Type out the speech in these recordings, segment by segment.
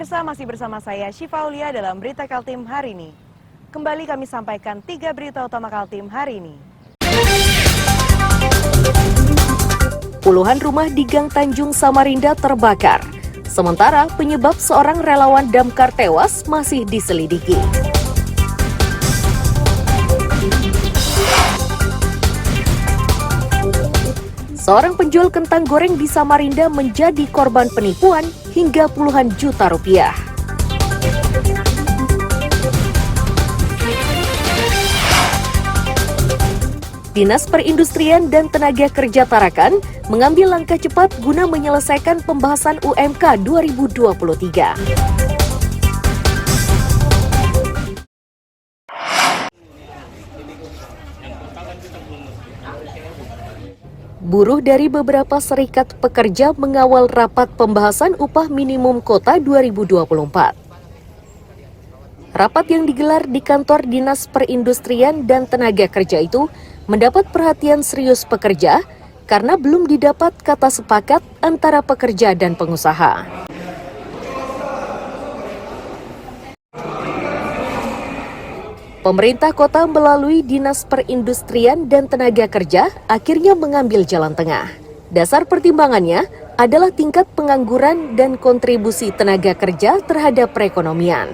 Pemirsa, masih bersama saya Syifa Aulia dalam Berita Kaltim hari ini. Kembali kami sampaikan 3 berita utama Kaltim hari ini. Puluhan rumah di Gang Tanjung Samarinda terbakar. Sementara penyebab seorang relawan damkar tewas masih diselidiki. Seorang penjual kentang goreng di Samarinda menjadi korban penipuan hingga puluhan juta rupiah. Dinas Perindustrian dan Tenaga Kerja Tarakan mengambil langkah cepat guna menyelesaikan pembahasan UMK 2023. Buruh dari beberapa serikat pekerja mengawal rapat pembahasan upah minimum kota 2024. Rapat yang digelar di kantor Dinas Perindustrian dan Tenaga Kerja itu mendapat perhatian serius pekerja karena belum didapat kata sepakat antara pekerja dan pengusaha. Pemerintah kota melalui Dinas Perindustrian dan Tenaga Kerja akhirnya mengambil jalan tengah. Dasar pertimbangannya adalah tingkat pengangguran dan kontribusi tenaga kerja terhadap perekonomian.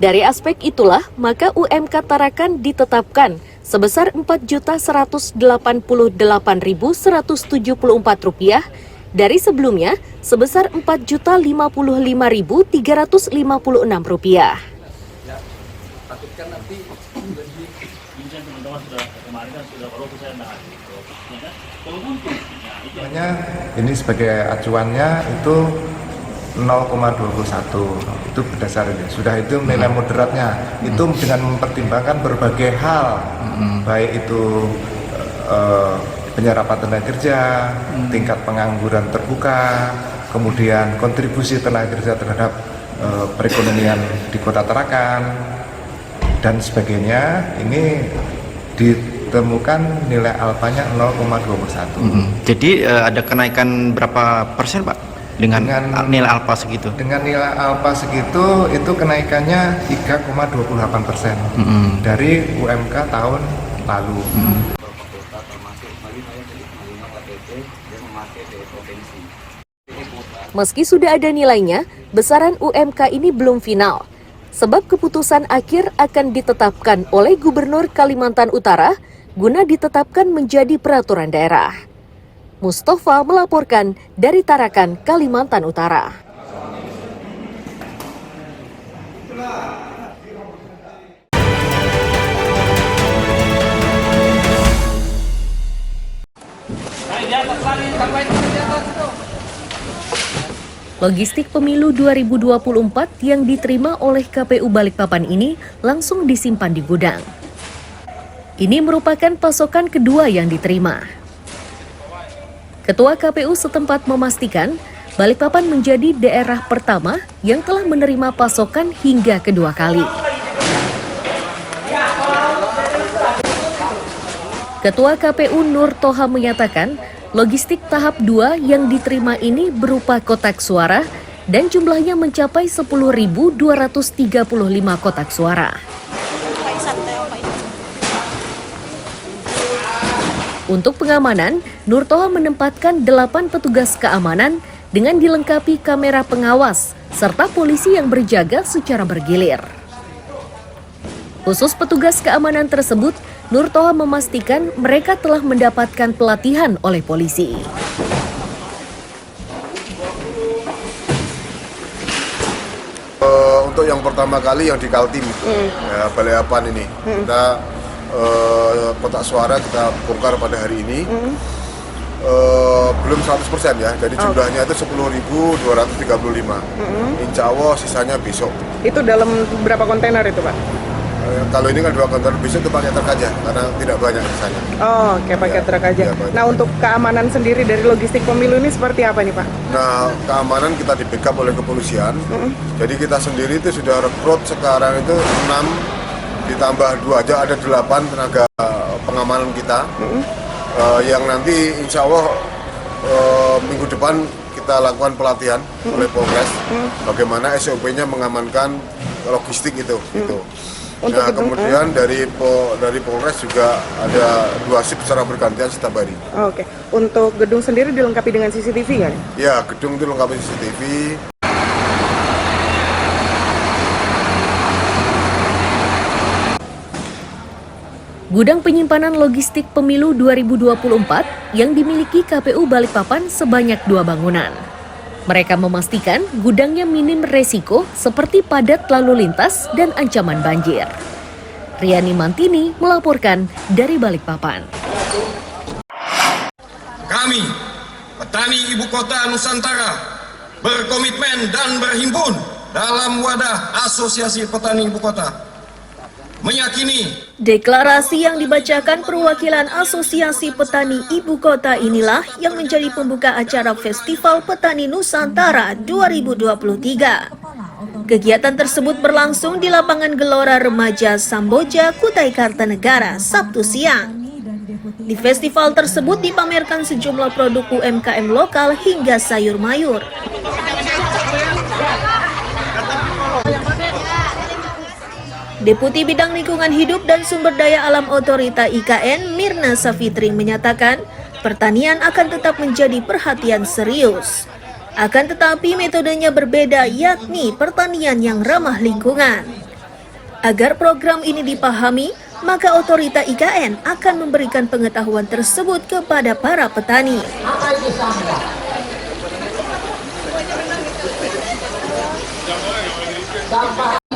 Dari aspek itulah, maka UMK Tarakan ditetapkan sebesar Rp4.088.174 dari sebelumnya sebesar Rp4.055.356. Takutkan nanti teman-teman sudah kemarin kan sudah baru saya ini sebagai acuannya itu 0,21 itu berdasar ini. Sudah itu nilai moderatnya itu dengan mempertimbangkan berbagai hal, baik itu penyerapan tenaga kerja, tingkat pengangguran terbuka, kemudian kontribusi tenaga kerja terhadap perekonomian di Kota Tarakan dan sebagainya. Ini ditemukan nilai alfanya 0,21. Jadi ada kenaikan berapa persen, Pak? Dengan nilai alfa segitu? Dengan nilai alfa segitu, itu kenaikannya 3,28% dari UMK tahun lalu. Meski sudah ada nilainya, besaran UMK ini belum final. Sebab keputusan akhir akan ditetapkan oleh Gubernur Kalimantan Utara guna ditetapkan menjadi peraturan daerah. Mustafa melaporkan dari Tarakan, Kalimantan Utara. Logistik pemilu 2024 yang diterima oleh KPU Balikpapan ini langsung disimpan di gudang. Ini merupakan pasokan kedua yang diterima. Ketua KPU setempat memastikan Balikpapan menjadi daerah pertama yang telah menerima pasokan hingga kedua kali. Ketua KPU Nur Toha menyatakan logistik tahap 2 yang diterima ini berupa kotak suara dan jumlahnya mencapai 10.235 kotak suara. Untuk pengamanan, Nur Toha menempatkan 8 petugas keamanan dengan dilengkapi kamera pengawas serta polisi yang berjaga secara bergilir. Khusus petugas keamanan tersebut, Nur Toha memastikan mereka telah mendapatkan pelatihan oleh polisi. Untuk yang pertama kali yang di Kaltim, ya, Balikpapan ini, kita kotak suara kita bongkar pada hari ini. Belum 100% ya, jadi jumlahnya itu 10.235. Insya Allah sisanya besok. Itu dalam berapa kontainer itu, Pak? Kalau ini kan 2 kontainer, besok itu pakai truk aja karena tidak banyak sisanya. Oh, oke, pakai truk aja. Nah, untuk keamanan sendiri dari logistik pemilu ini seperti apa nih, Pak? Nah, keamanan kita di backup oleh kepolisian. Jadi kita sendiri itu sudah rekrut sekarang itu 6 ditambah 2 aja ada 8 tenaga pengamanan kita. Yang nanti insya Allah minggu depan kita lakukan pelatihan oleh Polres bagaimana SOP-nya mengamankan logistik itu. Nah, kemudian dari Polres juga ada 2 shift secara bergantian setiap hari. Oke. Untuk gedung sendiri dilengkapi dengan CCTV kan? Ya, gedung itu lengkap CCTV. Gudang penyimpanan logistik pemilu 2024 yang dimiliki KPU Balikpapan sebanyak 2 bangunan. Mereka memastikan gudangnya minim resiko seperti padat lalu lintas dan ancaman banjir. Riani Mantini melaporkan dari Balikpapan. Kami, petani Ibu Kota Nusantara, berkomitmen dan berhimpun dalam wadah Asosiasi Petani Ibu Kota. Meyakini Deklarasi yang dibacakan perwakilan Asosiasi Petani Ibu Kota inilah yang menjadi pembuka acara Festival Petani Nusantara 2023. Kegiatan tersebut berlangsung di lapangan Gelora Remaja Samboja, Kutai Kartanegara, Sabtu siang. Di festival tersebut dipamerkan sejumlah produk UMKM lokal hingga sayur mayur. Deputi Bidang Lingkungan Hidup dan Sumber Daya Alam Otorita IKN, Mirna Safitri menyatakan, pertanian akan tetap menjadi perhatian serius. Akan tetapi metodenya berbeda, yakni pertanian yang ramah lingkungan. Agar program ini dipahami, maka Otorita IKN akan memberikan pengetahuan tersebut kepada para petani.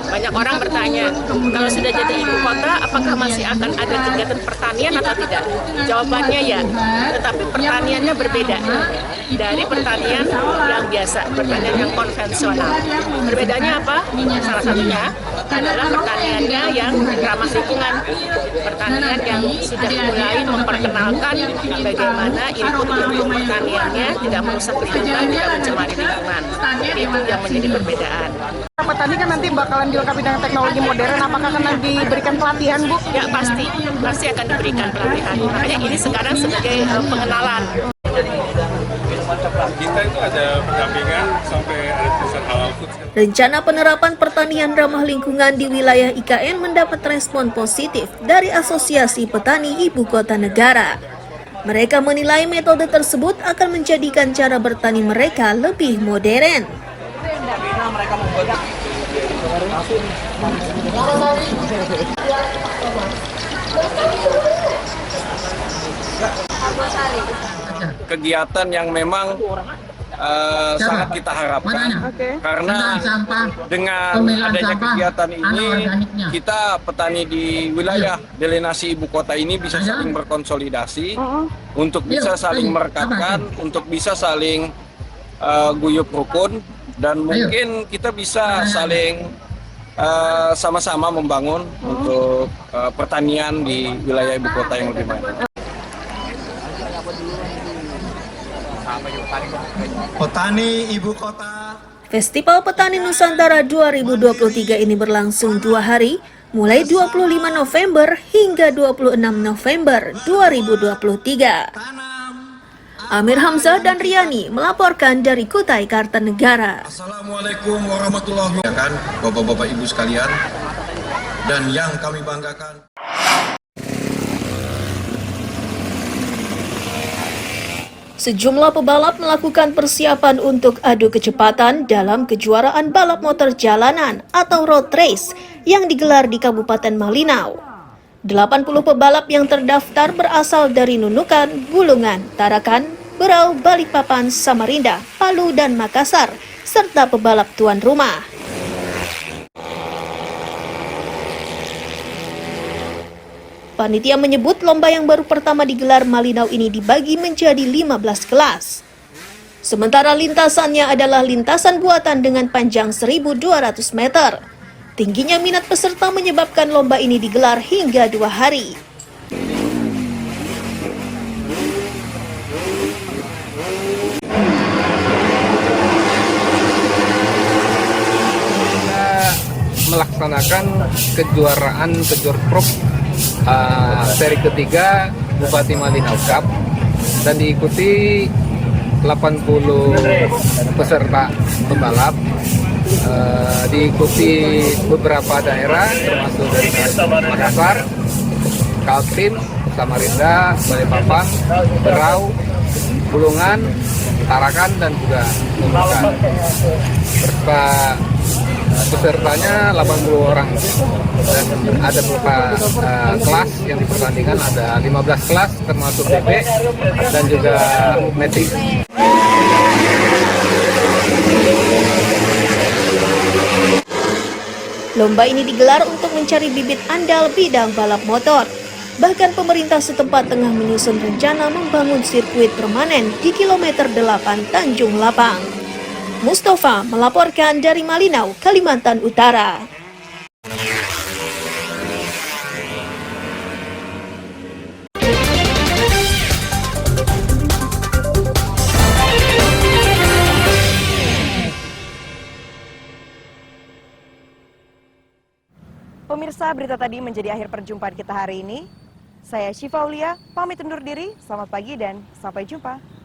Banyak orang bertanya, kalau sudah jadi ibu kota, apakah masih akan ada kegiatan pertanian atau tidak? Jawabannya ya, tetapi pertaniannya berbeda dari pertanian yang biasa, pertanian yang konvensional. Berbedanya apa? Salah satunya adalah pertaniannya yang ramah lingkungan, pertanian yang sudah mulai memperkenalkan bagaimana input untuk pertaniannya tidak merusak lingkungan, tidak mencemari lingkungan. Itu yang menjadi perbedaan. Petani kan nanti bakalan dilengkapi dengan teknologi modern, apakah akan diberikan pelatihan, Bu? Ya pasti akan diberikan pelatihan. Makanya ini sekarang sebagai pengenalan. Kita itu ada pendampingan sampai ada tulisan halal food. Rencana penerapan pertanian ramah lingkungan di wilayah IKN mendapat respon positif dari Asosiasi Petani Ibu Kota Negara. Mereka menilai metode tersebut akan menjadikan cara bertani mereka lebih modern. kegiatan yang memang sangat kita harapkan karena dengan adanya kegiatan ini kita petani di wilayah delenasi ibu kota ini bisa saling berkonsolidasi untuk bisa saling merekatkan, untuk bisa saling guyup rukun, dan mungkin kita bisa saling sama-sama membangun untuk pertanian di wilayah ibu kota yang lebih maju. Petani Ibu Kota. Festival Petani Nusantara 2023 ini berlangsung 2 hari, mulai 25 November hingga 26 November 2023. Amir Hamzah dan Riani melaporkan dari Kutai Kartanegara. Assalamualaikum warahmatullahi wabarakatuh, Bapak-bapak Ibu sekalian, dan yang kami banggakan. Sejumlah pebalap melakukan persiapan untuk adu kecepatan dalam kejuaraan balap motor jalanan atau road race yang digelar di Kabupaten Malinau. 80 pebalap yang terdaftar berasal dari Nunukan, Bulungan, Tarakan, Berau, Balikpapan, Samarinda, Palu, dan Makassar, serta pebalap tuan rumah. Panitia menyebut lomba yang baru pertama digelar Malinau ini dibagi menjadi 15 kelas. Sementara lintasannya adalah lintasan buatan dengan panjang 1.200 meter. Tingginya minat peserta menyebabkan lomba ini digelar hingga 2 hari. Melaksanakan kejuaraan Kejorprov seri ketiga Bupati Malinau Cup dan diikuti 80 peserta pembalap, diikuti beberapa daerah termasuk dari Makassar, Kaltim, Samarinda, Balikpapan, Berau, Bulungan, Tarakan, dan juga Nunukan. Pesertanya 80 orang dan ada beberapa kelas yang dipertandingkan, ada 15 kelas termasuk DP dan juga Matic. Lomba ini digelar untuk mencari bibit andal bidang balap motor. Bahkan pemerintah setempat tengah menyusun rencana membangun sirkuit permanen di kilometer 8 Tanjung Lapang. Mustafa melaporkan dari Malinau, Kalimantan Utara. Pemirsa, berita tadi menjadi akhir perjumpaan kita hari ini. Saya Syifa Aulia, pamit undur diri. Selamat pagi dan sampai jumpa.